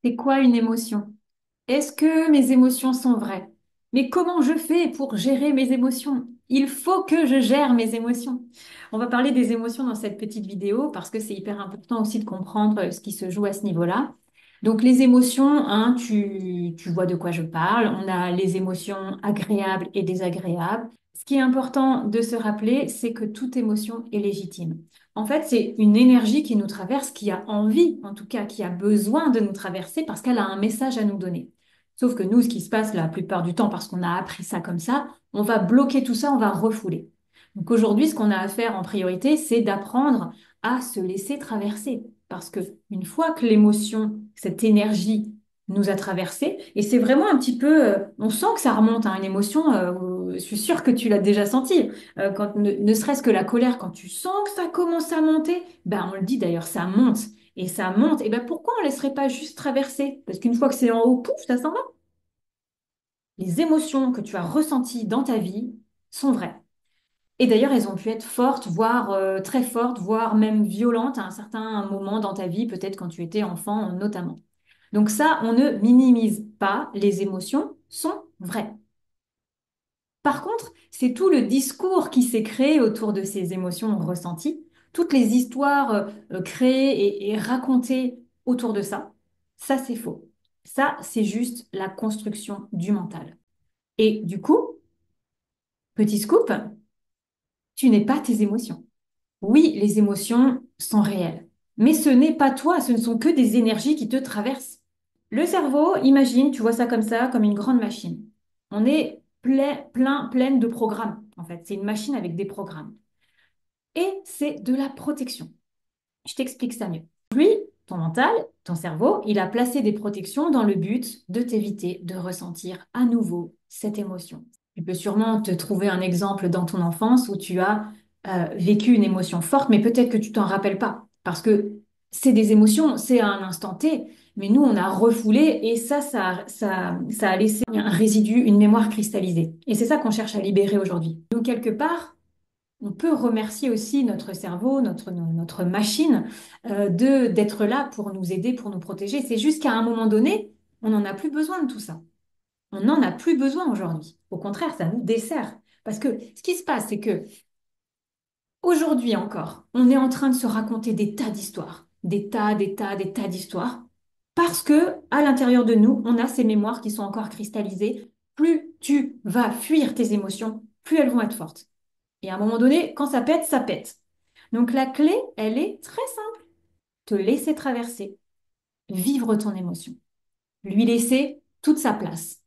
C'est quoi une émotion? Est-ce que mes émotions sont vraies? Mais comment je fais pour gérer mes émotions? Il faut que je gère mes émotions. On va parler des émotions dans cette petite vidéo parce que c'est hyper important aussi de comprendre ce qui se joue à ce niveau-là. Donc les émotions, hein, tu vois de quoi je parle. On a les émotions agréables et désagréables. Ce qui est important de se rappeler, c'est que toute émotion est légitime. En fait, c'est une énergie qui nous traverse, qui a envie, en tout cas, qui a besoin de nous traverser parce qu'elle a un message à nous donner. Sauf que nous, ce qui se passe la plupart du temps, parce qu'on a appris ça comme ça, on va bloquer tout ça, on va refouler. Donc aujourd'hui, ce qu'on a à faire en priorité, c'est d'apprendre à se laisser traverser. Parce que une fois que l'émotion, cette énergie nous a traversé, et c'est vraiment un petit peu, on sent que ça remonte à une émotion, je suis sûre que tu l'as déjà senti. Quand, ne serait-ce que la colère, quand tu sens que ça commence à monter, ben on le dit d'ailleurs, ça monte. Et ça monte, et ben pourquoi on ne laisserait pas juste traverser? Parce qu'une fois que c'est en haut, pouf, ça s'en va. Les émotions que tu as ressenties dans ta vie sont vraies. Et d'ailleurs, elles ont pu être fortes, voire très fortes, voire même violentes à un certain moment dans ta vie, peut-être quand tu étais enfant notamment. Donc ça, on ne minimise pas, les émotions sont vraies. Par contre, c'est tout le discours qui s'est créé autour de ces émotions ressenties, toutes les histoires créées et racontées autour de ça c'est faux. Ça, c'est juste la construction du mental. Et du coup, petit scoop, tu n'es pas tes émotions. Oui, les émotions sont réelles, mais ce n'est pas toi, ce ne sont que des énergies qui te traversent. Le cerveau, imagine, tu vois ça comme ça, comme une grande machine. On est pleine de programmes, en fait. C'est une machine avec des programmes. Et c'est de la protection. Je t'explique ça mieux. Lui, ton mental, ton cerveau, il a placé des protections dans le but de t'éviter de ressentir à nouveau cette émotion. Tu peux sûrement te trouver un exemple dans ton enfance où tu as vécu une émotion forte, mais peut-être que tu t'en rappelles pas. Parce que c'est des émotions, c'est à un instant T, mais nous, on a refoulé et ça a laissé un résidu, une mémoire cristallisée. Et c'est ça qu'on cherche à libérer aujourd'hui. Donc, quelque part, on peut remercier aussi notre cerveau, notre machine, d'être là pour nous aider, pour nous protéger. C'est juste qu'à un moment donné, on n'en a plus besoin de tout ça. On n'en a plus besoin aujourd'hui. Au contraire, ça nous dessert. Parce que ce qui se passe, c'est que aujourd'hui encore, on est en train de se raconter des tas d'histoires, des tas d'histoires, parce que à l'intérieur de nous, on a ces mémoires qui sont encore cristallisées. Plus tu vas fuir tes émotions, plus elles vont être fortes. Et à un moment donné, quand ça pète, ça pète. Donc la clé, elle est très simple. Te laisser traverser, vivre ton émotion, lui laisser toute sa place,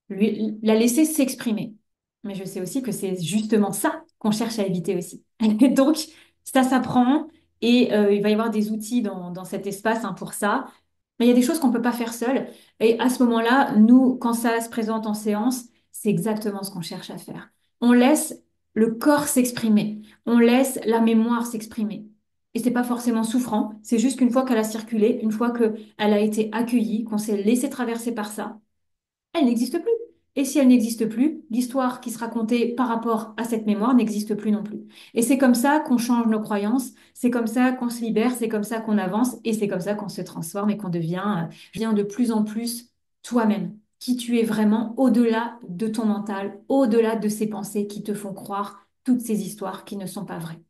la laisser s'exprimer. Mais je sais aussi que c'est justement ça qu'on cherche à éviter aussi. Et donc, ça s'apprend et il va y avoir des outils dans cet espace hein, pour ça. Mais il y a des choses qu'on ne peut pas faire seul. Et à ce moment-là, nous, quand ça se présente en séance, c'est exactement ce qu'on cherche à faire. On laisse le corps s'exprimer. On laisse la mémoire s'exprimer. Et c'est pas forcément souffrant. C'est juste qu'une fois qu'elle a circulé, une fois qu'elle a été accueillie, qu'on s'est laissé traverser par ça, elle n'existe plus. Et si elle n'existe plus, l'histoire qui se racontait par rapport à cette mémoire n'existe plus non plus. Et c'est comme ça qu'on change nos croyances, c'est comme ça qu'on se libère, c'est comme ça qu'on avance, et c'est comme ça qu'on se transforme et qu'on devient de plus en plus toi-même, qui tu es vraiment au-delà de ton mental, au-delà de ces pensées qui te font croire toutes ces histoires qui ne sont pas vraies.